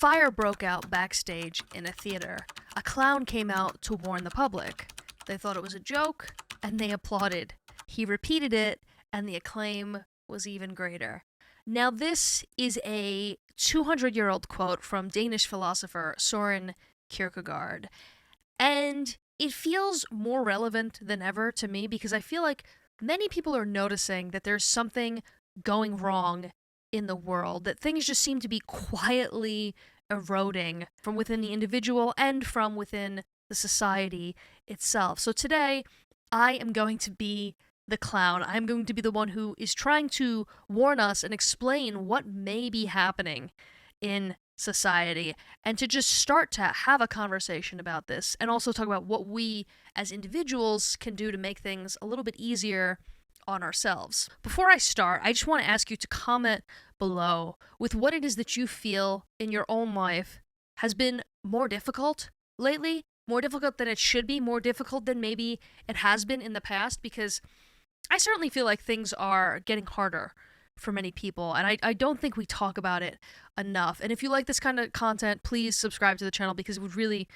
fire broke out backstage in a theater. A clown came out to warn the public. They thought it was a joke, and they applauded. He repeated it, and the acclaim was even greater. Now, this is a 200-year-old quote from Danish philosopher Søren Kierkegaard. And it feels more relevant than ever to me because I feel like many people are noticing that there's something going wrong in the world, that things just seem to be quietly eroding from within the individual and from within the society itself. So today, I am going to be the clown. I'm going to be the one who is trying to warn us and explain what may be happening in society and to just start to have a conversation about this and also talk about what we as individuals can do to make things a little bit easier on ourselves. Before I start, I just want to ask you to comment below with what it is that you feel in your own life has been more difficult lately, more difficult than it should be, more difficult than maybe it has been in the past, because I certainly feel like things are getting harder for many people, and I don't think we talk about it enough. And if you like this kind of content, please subscribe to the channel because it would really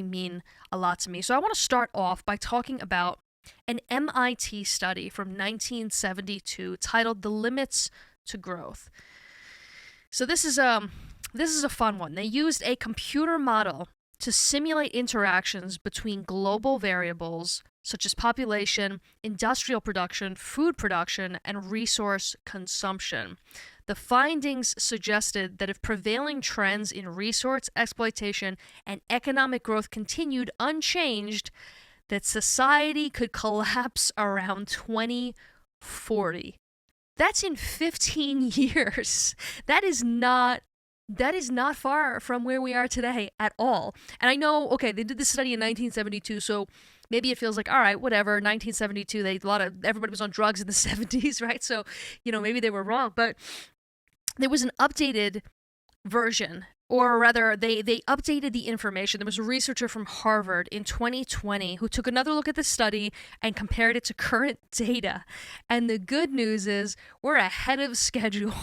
mean a lot to me. So I want to start off by talking about an MIT study from 1972 titled "The Limits to Growth." So this is a fun one. They used a computer model to simulate interactions between global variables such as population, industrial production, food production, and resource consumption. The findings suggested that if prevailing trends in resource exploitation and economic growth continued unchanged, that society could collapse around 2040. That's in 15 years. That is not far from where we are today at all. And I know, okay, they did this study in 1972, so maybe it feels like, all right, whatever, 1972, everybody was on drugs in the 70s, right? So, maybe they were wrong, but there was an updated version, or rather, they updated the information. There was a researcher from Harvard in 2020 who took another look at the study and compared it to current data. And the good news is we're ahead of schedule.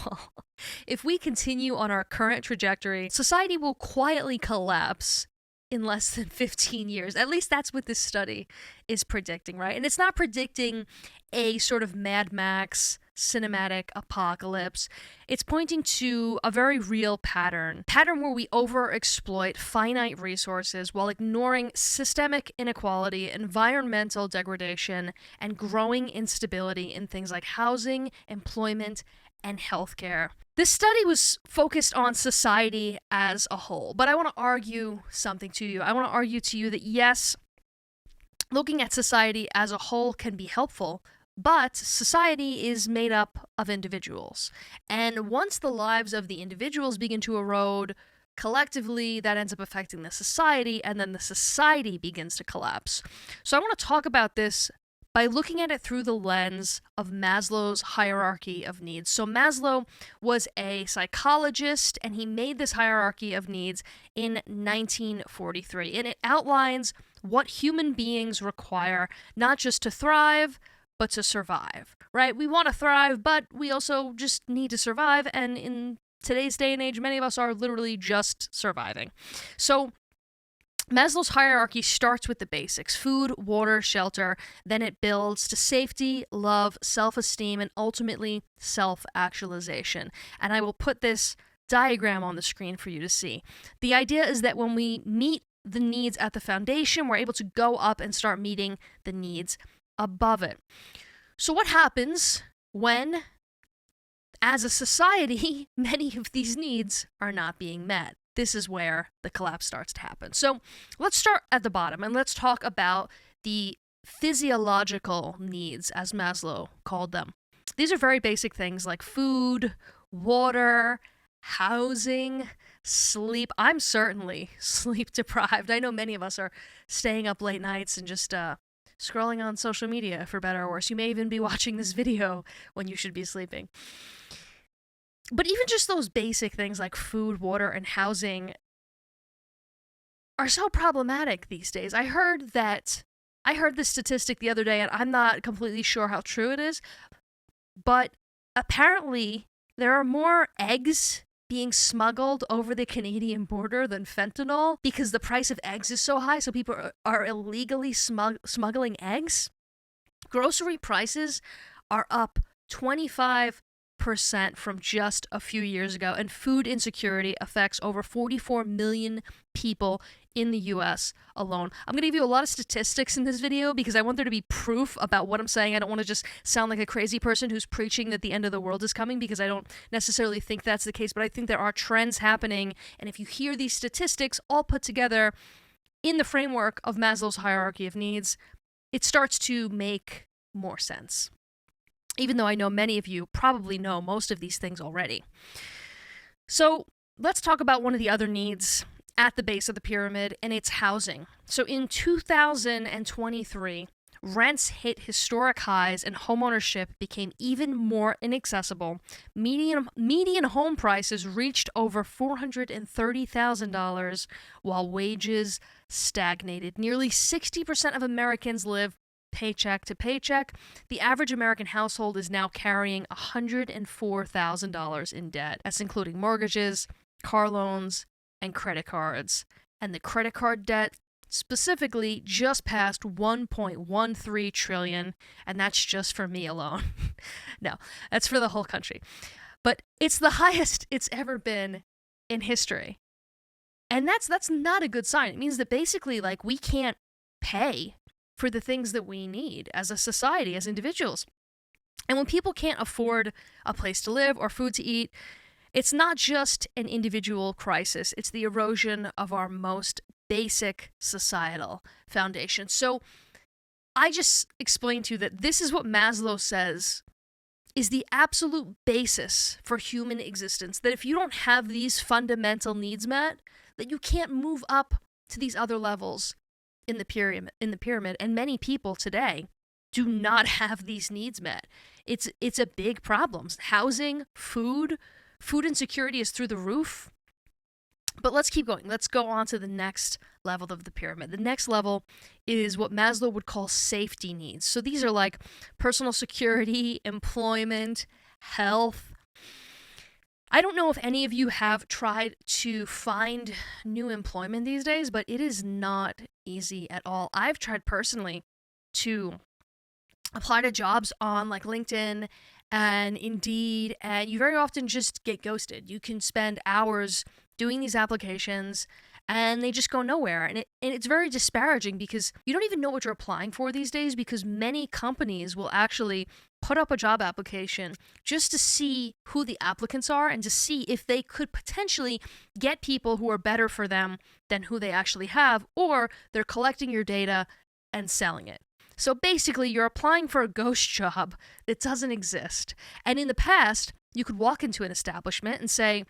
If we continue on our current trajectory, society will quietly collapse in less than 15 years. At least that's what this study is predicting, right? And it's not predicting a sort of Mad Max cinematic apocalypse. It's pointing to a very real pattern where we overexploit finite resources while ignoring systemic inequality, environmental degradation, and growing instability in things like housing, employment, and healthcare. This study was focused on society as a whole, but I want to argue something to you. I want to argue to you that yes, looking at society as a whole can be helpful, but society is made up of individuals. And once the lives of the individuals begin to erode, collectively, that ends up affecting the society, and then the society begins to collapse. So I want to talk about this by looking at it through the lens of Maslow's hierarchy of needs. So Maslow was a psychologist, and he made this hierarchy of needs in 1943. And it outlines what human beings require, not just to thrive, but to survive, right? We want to thrive, but we also just need to survive. And in today's day and age, many of us are literally just surviving. So Maslow's hierarchy starts with the basics: food, water, shelter. Then it builds to safety, love, self-esteem, and ultimately self-actualization. And I will put this diagram on the screen for you to see. The idea is that when we meet the needs at the foundation, we're able to go up and start meeting the needs above it. So what happens when, as a society, many of these needs are not being met? This is where the collapse starts to happen. So let's start at the bottom and let's talk about the physiological needs, as Maslow called them. These are very basic things like food, water, housing, sleep. I'm certainly sleep deprived. I know many of us are staying up late nights and just scrolling on social media, for better or worse. You may even be watching this video when you should be sleeping. But even just those basic things like food, water, and housing are so problematic these days. I heard this statistic the other day, and I'm not completely sure how true it is, but apparently there are more eggs being smuggled over the Canadian border than fentanyl because the price of eggs is so high, so people are illegally smuggling eggs. Grocery prices are up 25% from just a few years ago, and food insecurity affects over 44 million people in the US alone. I'm going to give you a lot of statistics in this video because I want there to be proof about what I'm saying. I don't want to just sound like a crazy person who's preaching that the end of the world is coming, because I don't necessarily think that's the case, but I think there are trends happening, and if you hear these statistics all put together in the framework of Maslow's hierarchy of needs, it starts to make more sense. Even though I know many of you probably know most of these things already. So let's talk about one of the other needs at the base of the pyramid, and it's housing. So in 2023, rents hit historic highs and homeownership became even more inaccessible. Median home prices reached over $430,000 while wages stagnated. Nearly 60% of Americans live paycheck to paycheck. The average American household is now carrying $104,000 in debt. That's including mortgages, car loans, and credit cards. And the credit card debt specifically just passed $1.13 trillion, and that's just for me alone. No, that's for the whole country. But it's the highest it's ever been in history. And that's not a good sign. It means that basically, like, we can't pay for the things that we need as a society, as individuals. And when people can't afford a place to live or food to eat, it's not just an individual crisis, it's the erosion of our most basic societal foundation. So I just explained to you that this is what Maslow says is the absolute basis for human existence, that if you don't have these fundamental needs met, that you can't move up to these other levels in the pyramid, and many people today do not have these needs met. It's a big problem. Housing, food insecurity is through the roof. But let's keep going. Let's go on to the next level of the pyramid. The next level is what Maslow would call safety needs. So these are like personal security, employment, health. I don't know if any of you have tried to find new employment these days, but it is not easy at all. I've tried personally to apply to jobs on like LinkedIn and Indeed, and you very often just get ghosted. You can spend hours doing these applications and they just go nowhere. And it's very disparaging because you don't even know what you're applying for these days, because many companies will actually put up a job application just to see who the applicants are and to see if they could potentially get people who are better for them than who they actually have, or they're collecting your data and selling it. So basically, you're applying for a ghost job that doesn't exist. And in the past, you could walk into an establishment and say,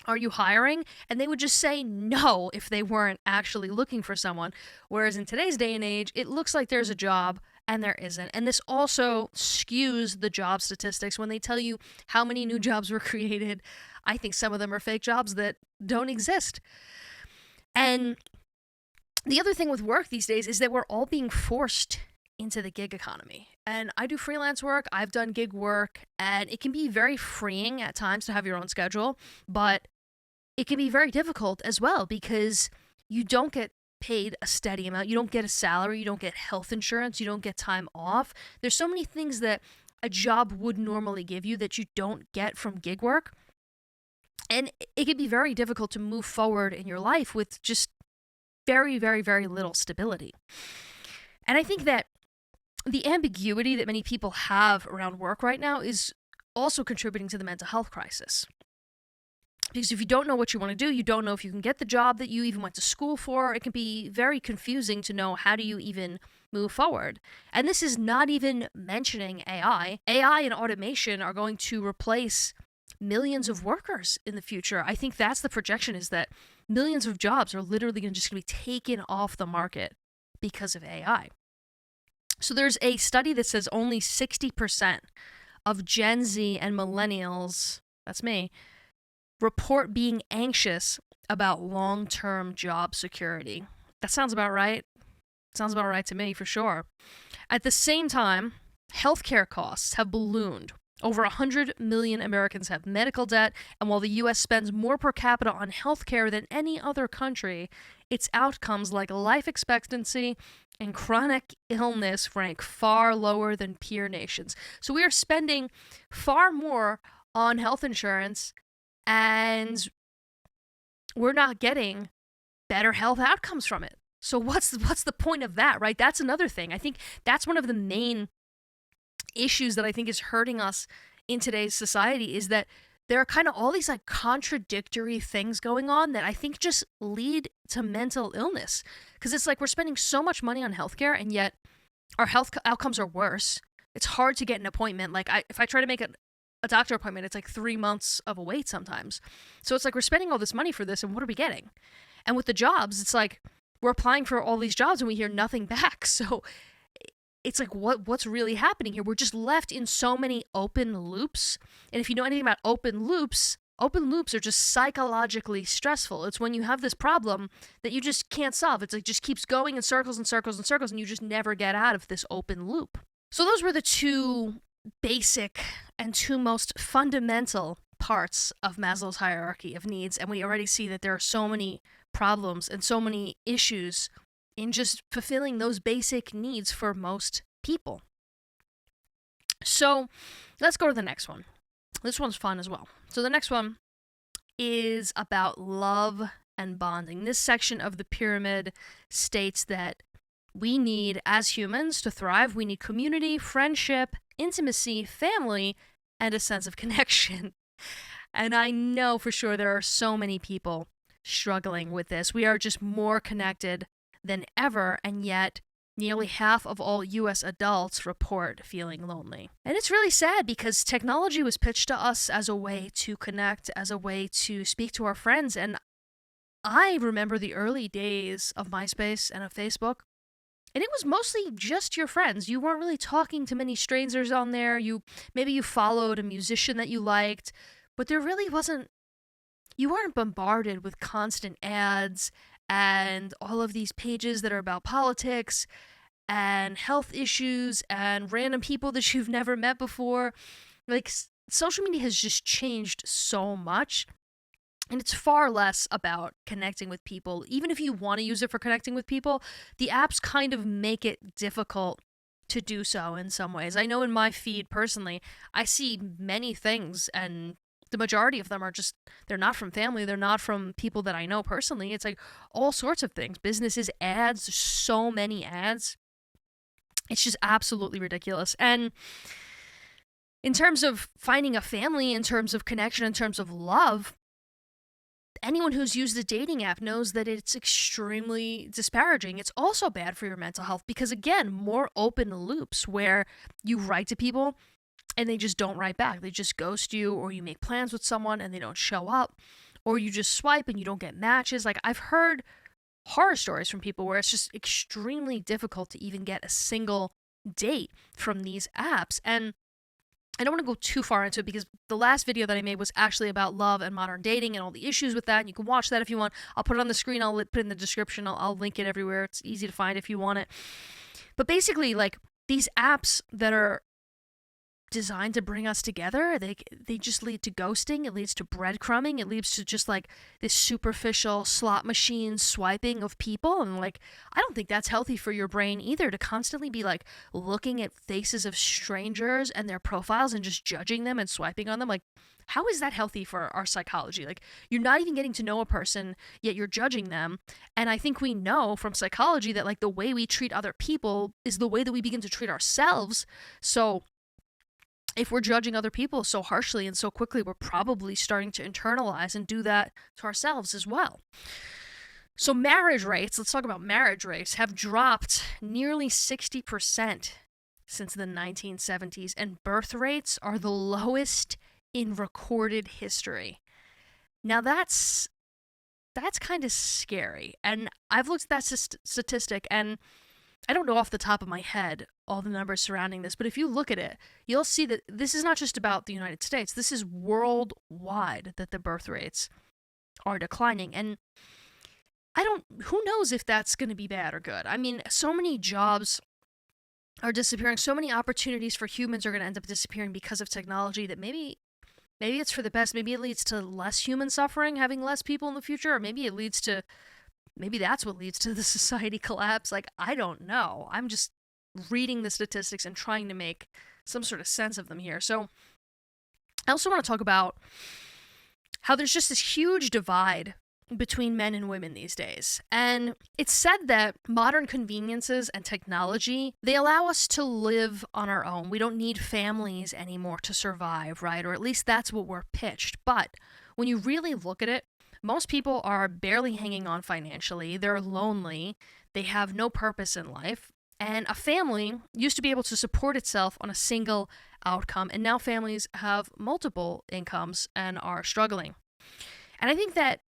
"Are you hiring?" And they would just say no if they weren't actually looking for someone. Whereas in today's day and age, it looks like there's a job and there isn't. And this also skews the job statistics when they tell you how many new jobs were created. I think some of them are fake jobs that don't exist. And the other thing with work these days is that we're all being forced into the gig economy. And I do freelance work, I've done gig work, and it can be very freeing at times to have your own schedule, but it can be very difficult as well because you don't get paid a steady amount. You don't get a salary, you don't get health insurance, you don't get time off. There's so many things that a job would normally give you that you don't get from gig work. And it can be very difficult to move forward in your life with just very, very, very little stability. And I think that the ambiguity that many people have around work right now is also contributing to the mental health crisis. Because if you don't know what you want to do, you don't know if you can get the job that you even went to school for. It can be very confusing to know, how do you even move forward? And this is not even mentioning AI. AI and automation are going to replace millions of workers in the future. I think that's the projection, is that millions of jobs are literally just going to be taken off the market because of AI. So there's a study that says only 60% of Gen Z and millennials, that's me, report being anxious about long-term job security. That sounds about right. Sounds about right to me, for sure. At the same time, healthcare costs have ballooned Over 100 million Americans have medical debt, and while the US spends more per capita on healthcare than any other country, its outcomes like life expectancy and chronic illness rank far lower than peer nations. So we are spending far more on health insurance, and we're not getting better health outcomes from it. So what's the point of that, right? That's another thing. I think that's one of the main issues that I think is hurting us in today's society, is that there are kind of all these like contradictory things going on that I think just lead to mental illness. Because it's like we're spending so much money on healthcare, and yet our health outcomes are worse. It's hard to get an appointment. Like if I try to make a doctor appointment, it's like 3 months of a wait sometimes. So it's like we're spending all this money for this, and what are we getting? And with the jobs, it's like we're applying for all these jobs and we hear nothing back. So it's like, what's really happening here? We're just left in so many open loops. And if you know anything about open loops are just psychologically stressful. It's when you have this problem that you just can't solve. It's like just keeps going in circles and circles and circles, and you just never get out of this open loop. So those were the two basic and two most fundamental parts of Maslow's hierarchy of needs. And we already see that there are so many problems and so many issues in just fulfilling those basic needs for most people. So let's go to the next one. This one's fun as well. So the next one is about love and bonding. This section of the pyramid states that we need, as humans, to thrive, we need community, friendship, intimacy, family, and a sense of connection. And I know for sure there are so many people struggling with this. We are just more connected than ever, and yet nearly half of all US adults report feeling lonely. And it's really sad because technology was pitched to us as a way to connect, as a way to speak to our friends. And I remember the early days of MySpace and of Facebook, and it was mostly just your friends. You weren't really talking to many strangers on there. Maybe you followed a musician that you liked, but there really wasn't, you weren't bombarded with constant ads and all of these pages that are about politics and health issues and random people that you've never met before. Like, social media has just changed so much, and it's far less about connecting with people. Even if you want to use it for connecting with people, the apps kind of make it difficult to do so in some ways. I know in my feed personally, I see many things, and the majority of them are just, they're not from family, they're not from people that I know personally. It's like all sorts of things. Businesses, ads, there's so many ads. It's just absolutely ridiculous. And in terms of finding a family, in terms of connection, in terms of love, anyone who's used a dating app knows that it's extremely disparaging. It's also bad for your mental health because, again, more open loops where you write to people and they just don't write back. They just ghost you, or you make plans with someone and they don't show up, or you just swipe and you don't get matches. Like, I've heard horror stories from people where it's just extremely difficult to even get a single date from these apps. And I don't want to go too far into it because the last video that I made was actually about love and modern dating and all the issues with that. And you can watch that if you want. I'll put it on the screen. I'll put it in the description. I'll link it everywhere. It's easy to find if you want it. But basically, like, these apps that are designed to bring us together, they just lead to ghosting. It leads to breadcrumbing. It leads to just like this superficial slot machine swiping of people. And like, I don't think that's healthy for your brain either, to constantly be like looking at faces of strangers and their profiles and just judging them and swiping on them. Like, how is that healthy for our psychology? Like, you're not even getting to know a person, yet you're judging them. And I think we know from psychology that like the way we treat other people is the way that we begin to treat ourselves. So if we're judging other people so harshly and so quickly, we're probably starting to internalize and do that to ourselves as well. So marriage rates, let's talk about marriage rates, have dropped nearly 60% since the 1970s, and birth rates are the lowest in recorded history. Now that's kind of scary. And I've looked at that statistic, and I don't know off the top of my head all the numbers surrounding this, but if you look at it, you'll see that this is not just about the United States. This is worldwide that the birth rates are declining. And who knows if that's going to be bad or good. I mean, so many jobs are disappearing. So many opportunities for humans are going to end up disappearing because of technology that maybe it's for the best. Maybe it leads to less human suffering, having less people in the future, or maybe that's what leads to the society collapse. Like, I don't know. I'm just reading the statistics and trying to make some sort of sense of them here. So I also want to talk about how there's just this huge divide between men and women these days. And it's said that modern conveniences and technology, they allow us to live on our own. We don't need families anymore to survive, right? Or at least that's what we're pitched. But when you really look at it, most people are barely hanging on financially. They're lonely. They have no purpose in life. And a family used to be able to support itself on a single outcome. And now families have multiple incomes and are struggling. And I think that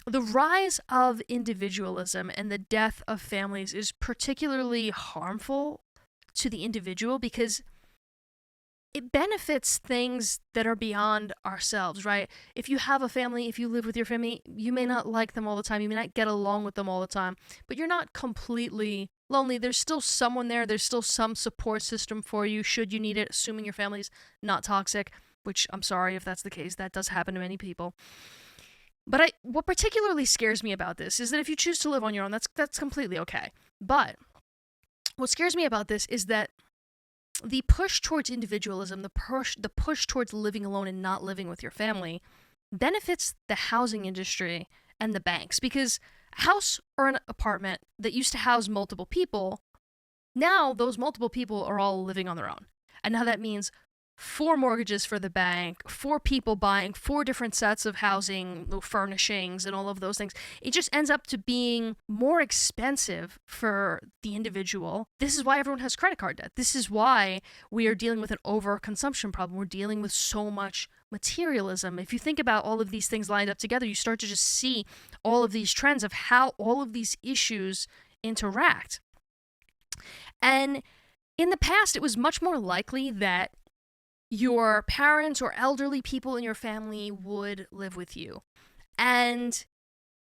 the rise of individualism and the death of families is particularly harmful to the individual because it benefits things that are beyond ourselves, right? If you have a family, if you live with your family, you may not like them all the time. You may not get along with them all the time, but you're not completely lonely. There's still someone there. There's still some support system for you should you need it, assuming your family's not toxic, which I'm sorry if that's the case. That does happen to many people. But what particularly scares me about this is that if you choose to live on your own, that's completely okay. But what scares me about this is that the push towards individualism, the push towards living alone and not living with your family, benefits the housing industry and the banks. Because a house or an apartment that used to house multiple people, now those multiple people are all living on their own. And now that means 4 mortgages for the bank, 4 people buying 4 different sets of housing, furnishings, and all of those things. It just ends up to being more expensive for the individual. This is why everyone has credit card debt. This is why we are dealing with an overconsumption problem. We're dealing with so much materialism. If you think about all of these things lined up together, you start to just see all of these trends of how all of these issues interact. And in the past, it was much more likely that your parents or elderly people in your family would live with you. And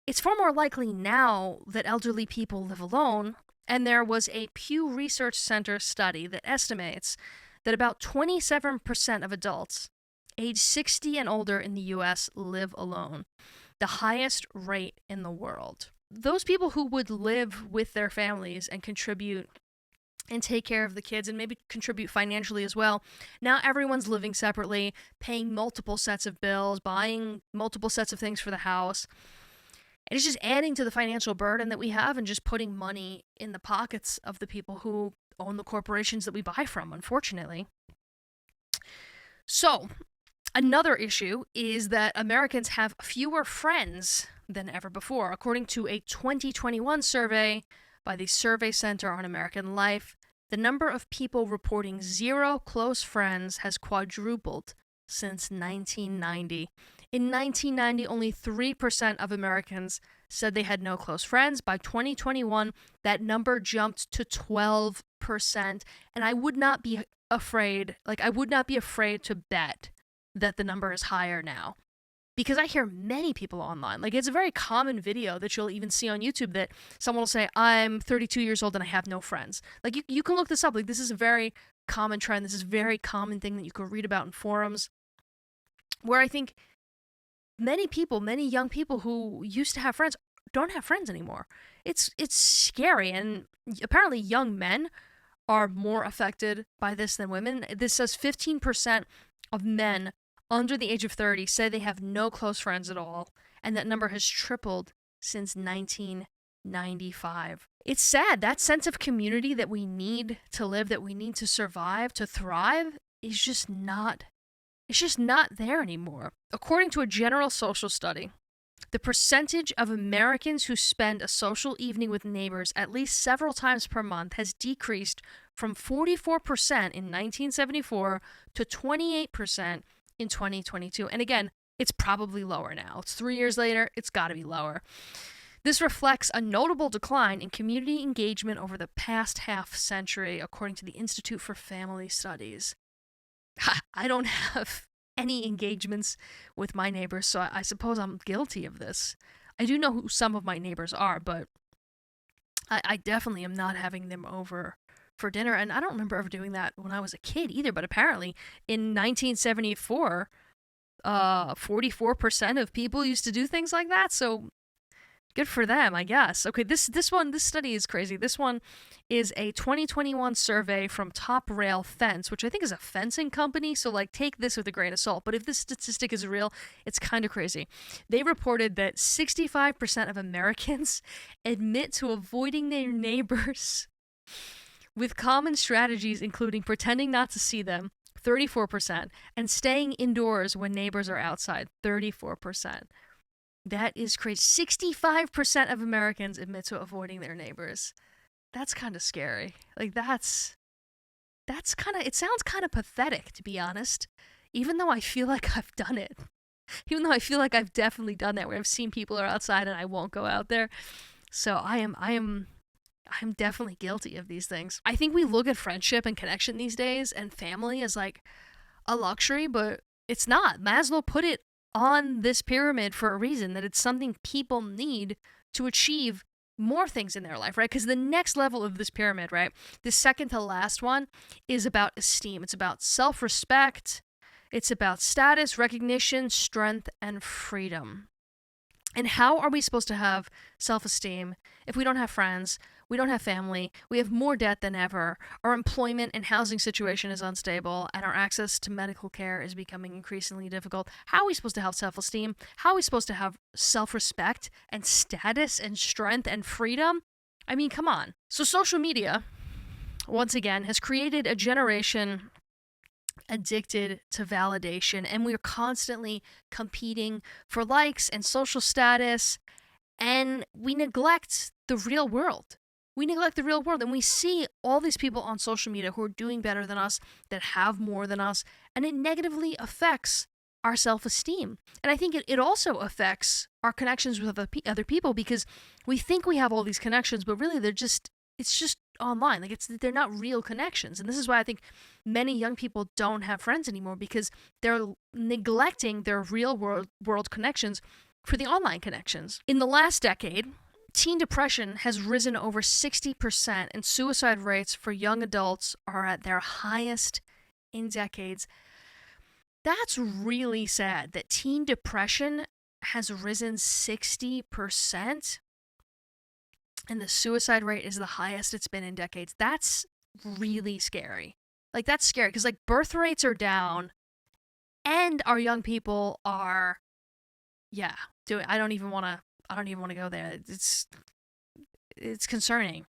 it's far more likely now that elderly people live alone. And there was a Pew Research Center study that estimates that about 27% of adults age 60 and older in the US live alone, the highest rate in the world. Those people who would live with their families and contribute and take care of the kids and maybe contribute financially as well. Now everyone's living separately, paying multiple sets of bills, buying multiple sets of things for the house. And it's just adding to the financial burden that we have and just putting money in the pockets of the people who own the corporations that we buy from, unfortunately. So, another issue is that Americans have fewer friends than ever before. According to a 2021 survey by the Survey Center on American Life, the number of people reporting 0 close friends has quadrupled since 1990. In 1990, only 3% of Americans said they had no close friends. By 2021, that number jumped to 12%. And I would not be afraid to bet that the number is higher now. Because I hear many people online, like it's a very common video that you'll even see on YouTube that someone will say, I'm 32 years old and I have no friends. Like you can look this up. Like this is a very common trend. This is a very common thing that you can read about in forums where I think many young people who used to have friends don't have friends anymore. It's scary. And apparently young men are more affected by this than women. This says 15% of men under the age of 30 say they have no close friends at all, and that number has tripled since 1995. It's sad. That sense of community that we need to live, that we need to survive, to thrive, is just not there anymore. According to a general social study, the percentage of Americans who spend a social evening with neighbors at least several times per month has decreased from 44% in 1974 to 28% in 2022. And again, it's probably lower now. It's 3 years later, it's got to be lower. This reflects a notable decline in community engagement over the past half century, according to the Institute for Family Studies. I don't have any engagements with my neighbors, so I suppose I'm guilty of this. I do know who some of my neighbors are, but I definitely am not having them over for dinner. And I don't remember ever doing that when I was a kid either, but apparently in 1974, 44% of people used to do things like that. So good for them, I guess. Okay, this study is crazy. This one is a 2021 survey from Top Rail Fence, which I think is a fencing company, so like take this with a grain of salt. But if this statistic is real, it's kind of crazy. They reported that 65% of Americans admit to avoiding their neighbors with common strategies including pretending not to see them, 34%, and staying indoors when neighbors are outside, 34%. That is crazy. 65% of Americans admit to avoiding their neighbors. That's kind of scary. Like that's kind of, it sounds kind of pathetic, to be honest. Even though I feel like I've done it. Even though I feel like I've definitely done that, where I've seen people are outside and I won't go out there. So I'm definitely guilty of these things. I think we look at friendship and connection these days and family as like a luxury, but it's not. Maslow put it on this pyramid for a reason, that it's something people need to achieve more things in their life, right? Because the next level of this pyramid, right, the second to last one, is about esteem. It's about self-respect. It's about status, recognition, strength, and freedom. And how are we supposed to have self-esteem if we don't have friends, we don't have family, we have more debt than ever, our employment and housing situation is unstable, and our access to medical care is becoming increasingly difficult? How are we supposed to have self-esteem? How are we supposed to have self-respect and status and strength and freedom? I mean, come on. So social media, once again, has created a generation addicted to validation, and we're constantly competing for likes and social status, and we neglect the real world. We neglect the real world, and we see all these people on social media who are doing better than us, that have more than us, and it negatively affects our self-esteem. And I think it also affects our connections with other people, because we think we have all these connections, but really it's just online. Like they're not real connections. And this is why I think many young people don't have friends anymore, because they're neglecting their real world connections for the online connections. In the last decade, teen depression has risen over 60%, and suicide rates for young adults are at their highest in decades. That's really sad that teen depression has risen 60%. And the suicide rate is the highest it's been in decades. That's really scary. Like, that's scary, because like birth rates are down, and our young people are, I don't even want to go there. It's concerning.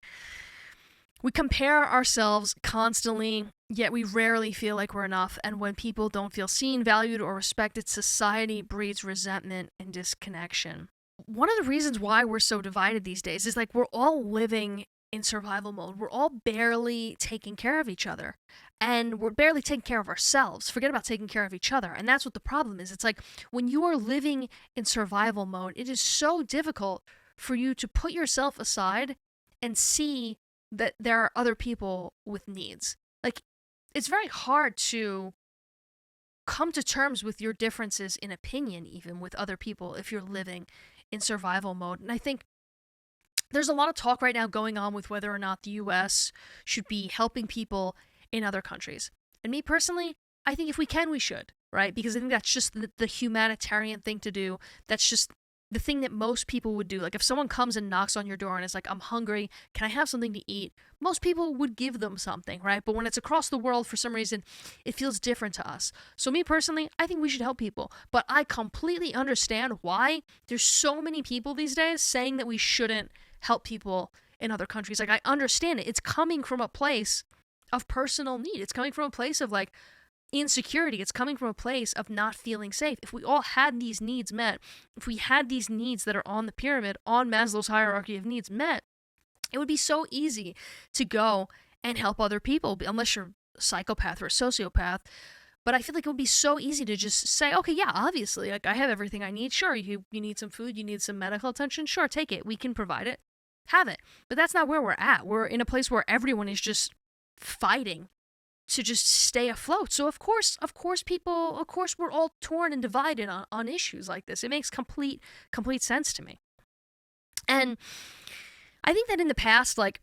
We compare ourselves constantly, yet we rarely feel like we're enough. And when people don't feel seen, valued, or respected, society breeds resentment and disconnection. One of the reasons why we're so divided these days is like we're all living in survival mode. We're all barely taking care of each other, and we're barely taking care of ourselves. Forget about taking care of each other. And that's what the problem is. It's like when you are living in survival mode, it is so difficult for you to put yourself aside and see that there are other people with needs. Like, it's very hard to come to terms with your differences in opinion, even with other people, if you're living in survival mode. And I think there's a lot of talk right now going on with whether or not the US should be helping people in other countries. And me personally, I think if we can, we should, right? Because I think that's just the humanitarian thing to do. That's just the thing that most people would do. Like, if someone comes and knocks on your door and is like, I'm hungry, can I have something to eat? Most people would give them something, right? But when it's across the world, for some reason, it feels different to us. So me personally, I think we should help people. But I completely understand why there's so many people these days saying that we shouldn't help people in other countries. Like, I understand it. It's coming from a place of personal need. It's coming from a place of like insecurity. It's coming from a place of not feeling safe. If we all had these needs met, if we had these needs that are on the pyramid, on Maslow's hierarchy of needs met, it would be so easy to go and help other people, unless you're a psychopath or a sociopath. But I feel like it would be so easy to just say, okay, yeah, obviously, like, I have everything I need. Sure, you need some food, you need some medical attention. Sure, take it. We can provide it. Have it. But that's not where we're at. We're in a place where everyone is just fighting to just stay afloat. So of course we're all torn and divided on issues like this. It makes complete sense to me. And I think that in the past, like,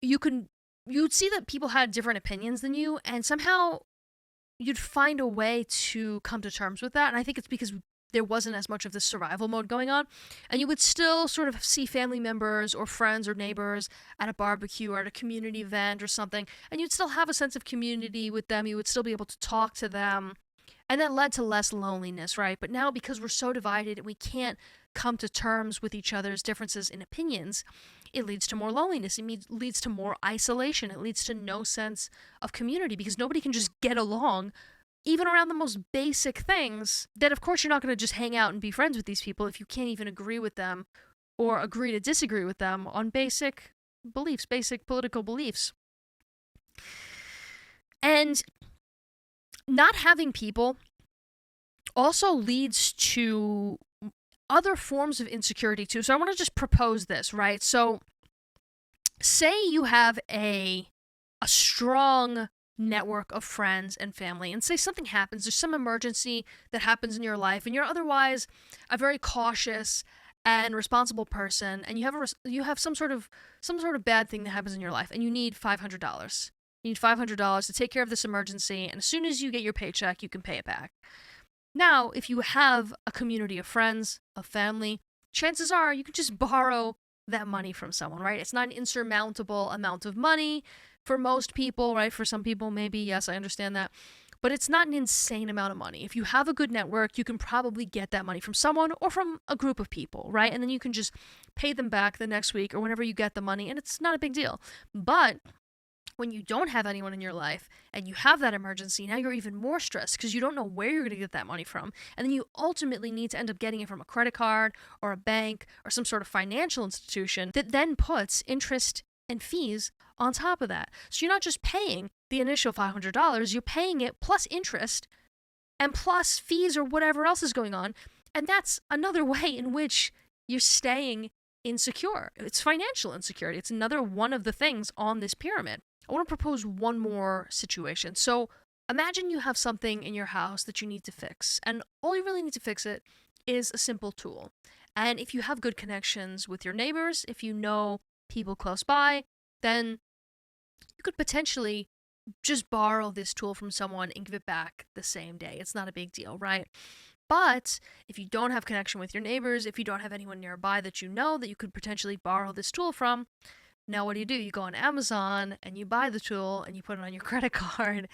you can you'd see that people had different opinions than you, and somehow you'd find a way to come to terms with that. And I think it's because there wasn't as much of this survival mode going on. And you would still sort of see family members or friends or neighbors at a barbecue or at a community event or something, and you'd still have a sense of community with them. You would still be able to talk to them. And that led to less loneliness, right? But now, because we're so divided and we can't come to terms with each other's differences in opinions, it leads to more loneliness. It leads to more isolation. It leads to no sense of community because nobody can just get along, even around the most basic things. That, of course, you're not going to just hang out and be friends with these people if you can't even agree with them or agree to disagree with them on basic beliefs, basic political beliefs. And not having people also leads to other forms of insecurity too. So I want to just propose this, right? So say you have a strong network of friends and family, and say something happens, there's some emergency that happens in your life, and you're otherwise a very cautious and responsible person, and you have some sort of bad thing that happens in your life, and you need $500. You need $500 to take care of this emergency, and as soon as you get your paycheck, you can pay it back. Now, if you have a community of friends, of family, chances are you can just borrow that money from someone, right? It's not an insurmountable amount of money for most people, right? For some people, maybe, yes, I understand that. But it's not an insane amount of money. If you have a good network, you can probably get that money from someone or from a group of people, right? And then you can just pay them back the next week or whenever you get the money, and it's not a big deal. But when you don't have anyone in your life and you have that emergency, now you're even more stressed because you don't know where you're going to get that money from. And then you ultimately need to end up getting it from a credit card or a bank or some sort of financial institution that then puts interest and fees on top of that. So you're not just paying the initial $500, you're paying it plus interest and plus fees or whatever else is going on. And that's another way in which you're staying insecure. It's financial insecurity. It's another one of the things on this pyramid. I want to propose one more situation. So imagine you have something in your house that you need to fix, and all you really need to fix it is a simple tool. And if you have good connections with your neighbors, if you know people close by, then you could potentially just borrow this tool from someone and give it back the same day. It's not a big deal, right? But if you don't have connection with your neighbors, if you don't have anyone nearby that you know that you could potentially borrow this tool from, now what do? You go on Amazon and you buy the tool and you put it on your credit card,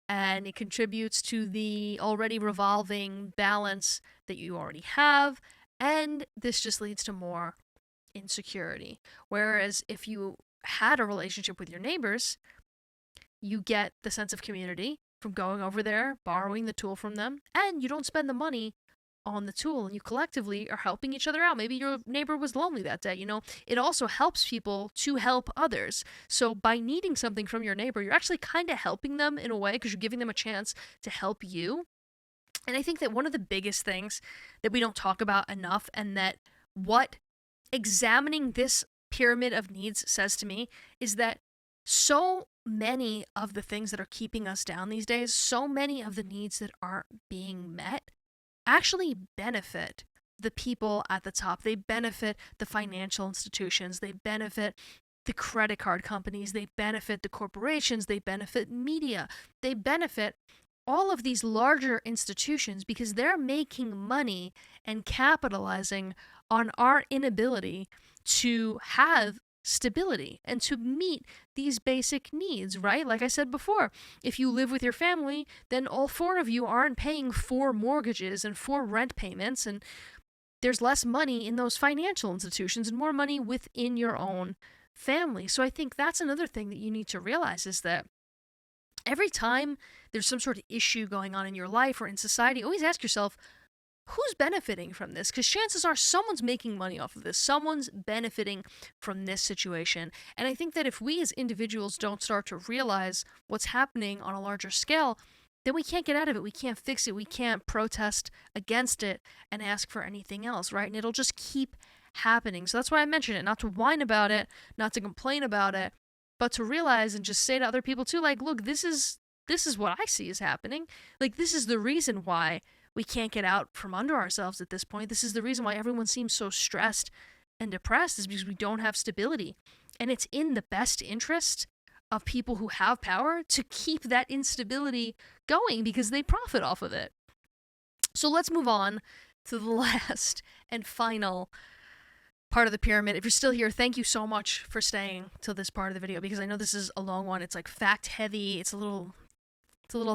and it contributes to the already revolving balance that you already have, and this just leads to more insecurity. Whereas if you had a relationship with your neighbors, you get the sense of community from going over there, borrowing the tool from them, and you don't spend the money on the tool, and you collectively are helping each other out. Maybe your neighbor was lonely that day, It also helps people to help others. So by needing something from your neighbor, you're actually kind of helping them in a way because you're giving them a chance to help you. And I think that one of the biggest things that we don't talk about enough, and that what examining this pyramid of needs says to me, is that so many of the things that are keeping us down these days, so many of the needs that aren't being met, actually benefit the people at the top. They benefit the financial institutions. They benefit the credit card companies. They benefit the corporations. They benefit media. They benefit all of these larger institutions because they're making money and capitalizing on our inability to have stability and to meet these basic needs, right? Like I said before, if you live with your family, then all four of you aren't paying 4 mortgages and 4 rent payments, and there's less money in those financial institutions and more money within your own family. So I think that's another thing that you need to realize, is that every time there's some sort of issue going on in your life or in society, always ask yourself, who's benefiting from this? Because chances are someone's making money off of this. Someone's benefiting from this situation. And I think that if we as individuals don't start to realize what's happening on a larger scale, then we can't get out of it. We can't fix it. We can't protest against it and ask for anything else, right? And it'll just keep happening. So that's why I mentioned it, not to whine about it, not to complain about it, but to realize and just say to other people too, like, look, this is what I see is happening. Like, this is the reason why we can't get out from under ourselves at this point. This is the reason why everyone seems so stressed and depressed, is because we don't have stability. And it's in the best interest of people who have power to keep that instability going because they profit off of it. So let's move on to the last and final part of the pyramid. If you're still here, thank you so much for staying till this part of the video, because I know this is a long one. It's like fact heavy. It's a little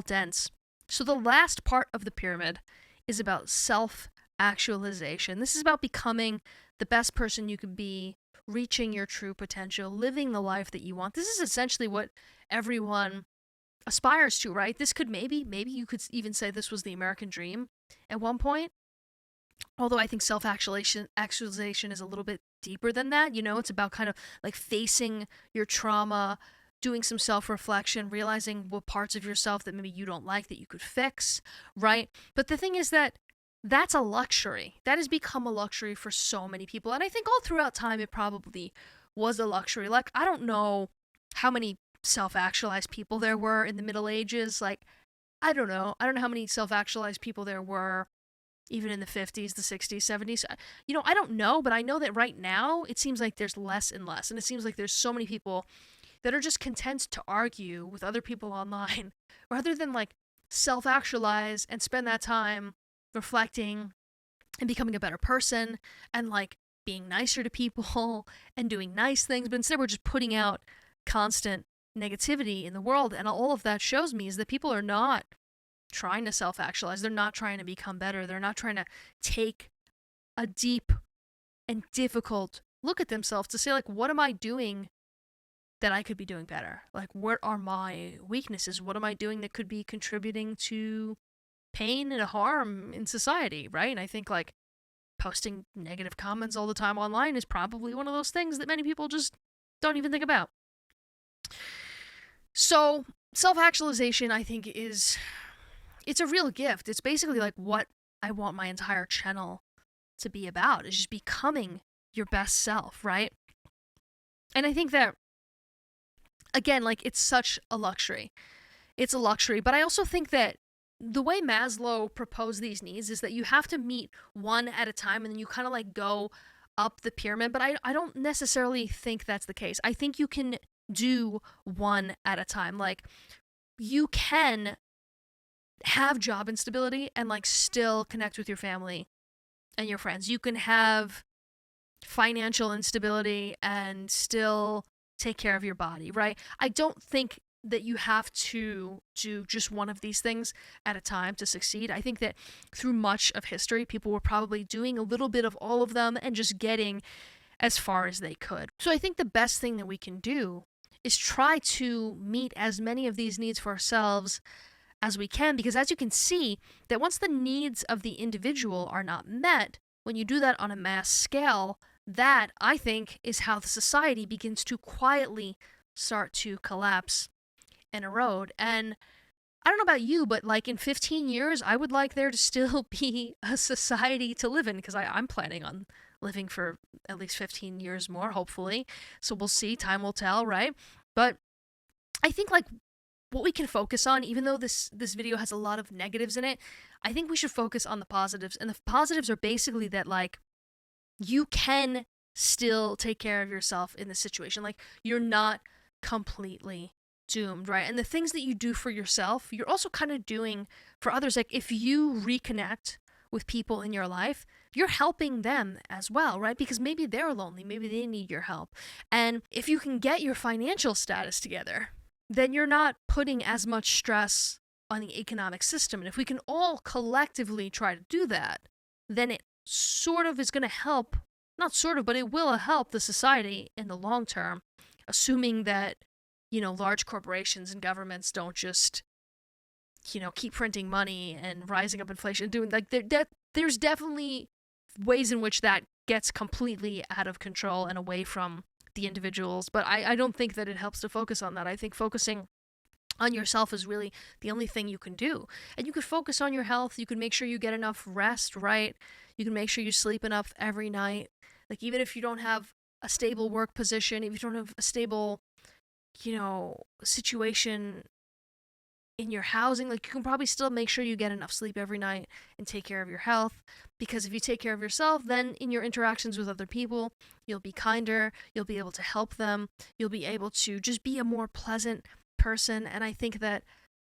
dense. So the last part of the pyramid is about self-actualization. This is about becoming the best person you can be, reaching your true potential, living the life that you want. This is essentially what everyone aspires to, right? This could maybe you could even say this was the American dream at one point. Although I think self-actualization is a little bit deeper than that. You know, it's about kind of like facing your trauma, doing some self-reflection, realizing what parts of yourself that maybe you don't like that you could fix, right? But the thing is that that's a luxury. That has become a luxury for so many people. And I think all throughout time it probably was a luxury. Like, I don't know how many self-actualized people there were in the Middle Ages. Like, I don't know how many self-actualized people there were even in the 50s, the 60s, 70s. You know, I don't know, but I know that right now it seems like there's less and less. And it seems like there's so many people that are just content to argue with other people online rather than like self-actualize and spend that time reflecting and becoming a better person and like being nicer to people and doing nice things. But instead we're just putting out constant negativity in the world. And all of that shows me is that people are not trying to self-actualize. They're not trying to become better. They're not trying to take a deep and difficult look at themselves to say, like, what am I doing that I could be doing better? Like, what are my weaknesses? What am I doing that could be contributing to pain and harm in society, right? And I think, like, posting negative comments all the time online is probably one of those things that many people just don't even think about. So, self-actualization, I think, it's a real gift. It's basically like what I want my entire channel to be about, is just becoming your best self, right? And I think that, again, like, it's such a luxury. It's a luxury, but I also think that the way Maslow proposed these needs is that you have to meet one at a time and then you kind of like go up the pyramid, but I don't necessarily think that's the case. I think you can do one at a time. Like, you can have job instability and like still connect with your family and your friends. You can have financial instability and still take care of your body, right? I don't think that you have to do just one of these things at a time to succeed. I think that through much of history, people were probably doing a little bit of all of them and just getting as far as they could. So I think the best thing that we can do is try to meet as many of these needs for ourselves as we can, because as you can see, that once the needs of the individual are not met, when you do that on a mass scale, that, I think, is how the society begins to quietly start to collapse and erode. And I don't know about you, but like in 15 years, I would like there to still be a society to live in, because I'm planning on living for at least 15 years more, hopefully. So we'll see. Time will tell, right? But I think like what we can focus on, even though this video has a lot of negatives in it, I think we should focus on the positives. And the positives are basically that, like, you can still take care of yourself in this situation. Like, you're not completely doomed, right? And the things that you do for yourself, you're also kind of doing for others. Like, if you reconnect with people in your life, you're helping them as well, right? Because maybe they're lonely, maybe they need your help. And if you can get your financial status together, then you're not putting as much stress on the economic system. And if we can all collectively try to do that, then it sort of is going to help, not sort of, but it will help the society in the long term, assuming that, you know, large corporations and governments don't just, you know, keep printing money and rising up inflation, doing like there's definitely ways in which that gets completely out of control and away from the individuals. But I don't think that it helps to focus on that. I think focusing on yourself is really the only thing you can do. And you could focus on your health. You can make sure you get enough rest, right? You can make sure you sleep enough every night. Like, even if you don't have a stable work position, if you don't have a stable, you know, situation in your housing. Like, you can probably still make sure you get enough sleep every night and take care of your health, because if you take care of yourself, then in your interactions with other people, you'll be kinder, you'll be able to help them, you'll be able to just be a more pleasant person. And I think that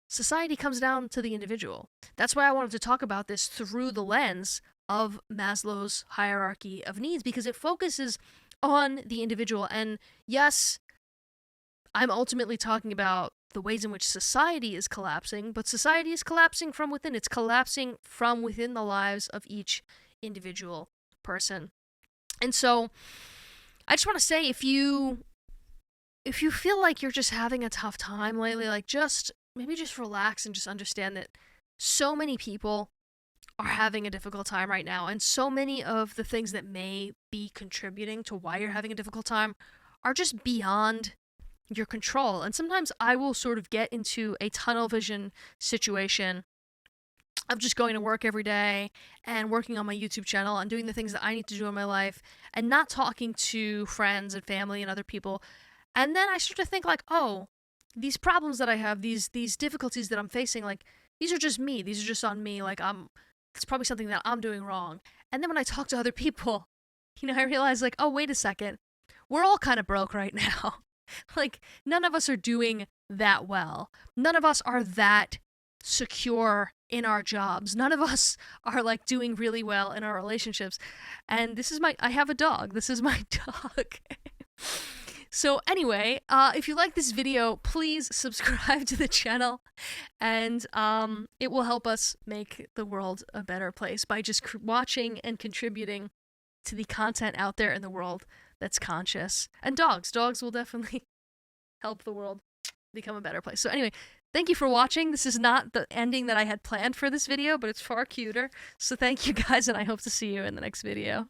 society comes down to the individual. That's why I wanted to talk about this through the lens of Maslow's hierarchy of needs, because it focuses on the individual. And yes, I'm ultimately talking about the ways in which society is collapsing, but society is collapsing from within. It's collapsing from within the lives of each individual person. And so I just want to say, if you feel like you're just having a tough time lately, like, maybe just relax and just understand that so many people are having a difficult time right now, and so many of the things that may be contributing to why you're having a difficult time are just beyond your control. And sometimes I will sort of get into a tunnel vision situation of just going to work every day and working on my YouTube channel and doing the things that I need to do in my life and not talking to friends and family and other people. And then I start to think, like, oh, these problems that I have, these difficulties that I'm facing, like, these are just me. These are just on me. Like, it's probably something that I'm doing wrong. And then when I talk to other people, I realize, like, oh, wait a second. We're all kind of broke right now. Like, none of us are doing that well. None of us are that secure in our jobs. None of us are, like, doing really well in our relationships. And I have a dog. This is my dog. So anyway, if you like this video, please subscribe to the channel, and it will help us make the world a better place by just watching and contributing to the content out there in the world that's conscious. And dogs will definitely help the world become a better place. So anyway, thank you for watching. This is not the ending that I had planned for this video, but it's far cuter. So thank you guys, and I hope to see you in the next video.